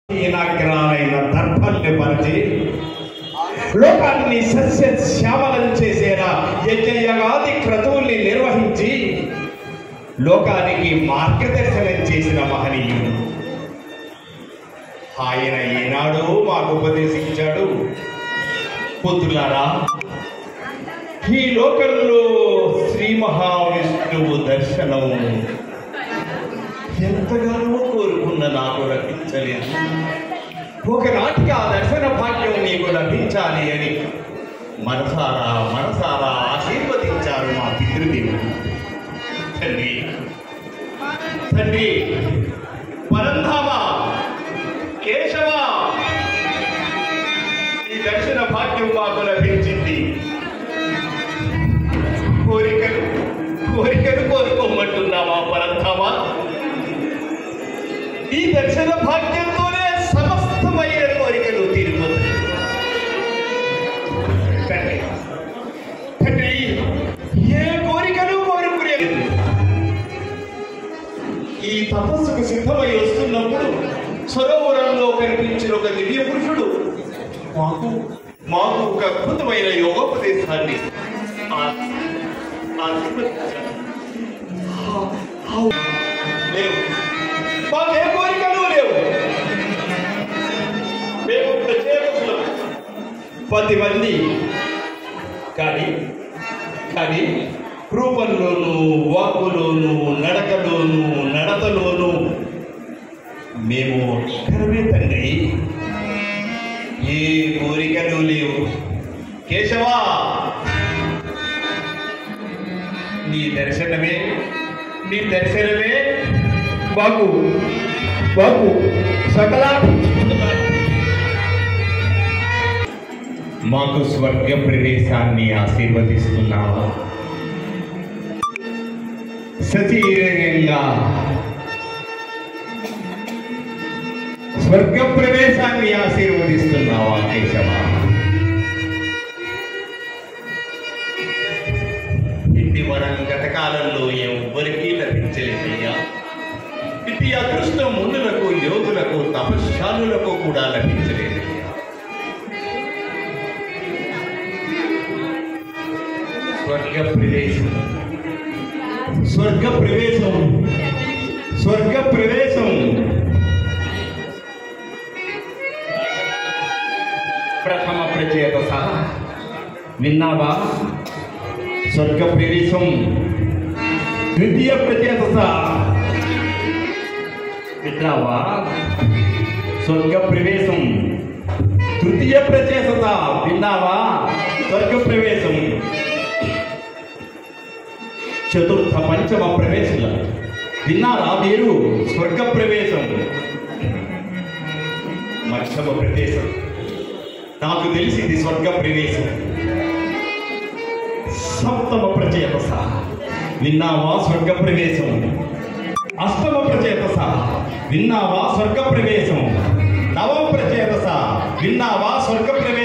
నగరాలైన దర్భల్ని పరిచి లోకాన్ని సస్య శ్యామలం చేసేలా యజ్ఞయాగాది క్రతువుల్ని నిర్వహించి లోకానికి మార్గదర్శనం చేసిన మహనీయుడు ఆయన ఈనాడు మాకు ఉపదేశించాడు. పుత్రులారా, ఈ లోకంలో శ్రీ మహావిష్ణువు దర్శనం ఎంతగానో కోరుకున్న నాకు లభించలేదు. ఒకనాటికి ఆ దర్శన భాగ్యం నీకు లభించాలి అని మనసారా ఆశీర్వదించారు మా పితృదేవుడు. తండ్రి పరంధామ కేశవ, ఈ దర్శన భాగ్యం మాకు లభించింది. కోరికలు కోరుకోమంటున్నావా పరంధామ? ఈ దర్శన భాగ్యంతోనే సమస్తమైన కోరికలు తీరిపోతాయి. తండ్రి, ఏ కోరికలు కోరుకునేది ఈ తపస్సుకు సిద్ధమై వస్తున్నప్పుడు సరోవరంలో కనిపించిన ఒక దివ్య పురుషుడు మాకు ఒక అద్భుతమైన యోగోపదేశాన్ని లేవు. మాకే కోరికలు లేవు. మేము ప్రత్యేకం 10 మంది, కానీ రూపంలోనూ వాక్కులోనూ నడకలోనూ నడతలోనూ మేము ఇక్కడమే తండ్రి. ఏ కోరికలు లేవు. కేశవా, నీ దర్శనమే బాగు సకల మాకు స్వర్గ ప్రవేశాన్ని ఆశీర్వదిస్తున్నావా? సతీరంగా స్వర్గ ప్రవేశాన్ని ఆశీర్వదిస్తున్నావా కేశవ? ఇంటి వరం గతకాలంలో ఎవ్వరికీ లభించలేదయ్యా. ఇటు అదృష్టం మునులకు, యోగులకు, తపశ్శాలులకు కూడా లభించలేదయ్యా. స్వర్గ ప్రవేశం ప్రథమ ప్రచేతస విన్నావా? స్వర్గ ప్రవేశం ద్వితీయ ప్రచేతస విన్నావా? స్వర్గ ప్రవేశం తృతీయ ప్రచేతస విన్నావా? స్వర్గ ప్రవేశం చతుర్థ పంచమ ప్రవేశం విన్నారా మీరు? స్వర్గ ప్రవేశం మధ్యమ ప్రదేశం నాకు తెలిసింది. స్వర్గ ప్రవేశం సప్తమ ప్రచేతస విన్నావా? స్వర్గ ప్రవేశం అష్టమ ప్రచేతస విన్నావా? స్వర్గ ప్రవేశం నవమ ప్రచేతస విన్నావా? స్వర్గ ప్రవేశం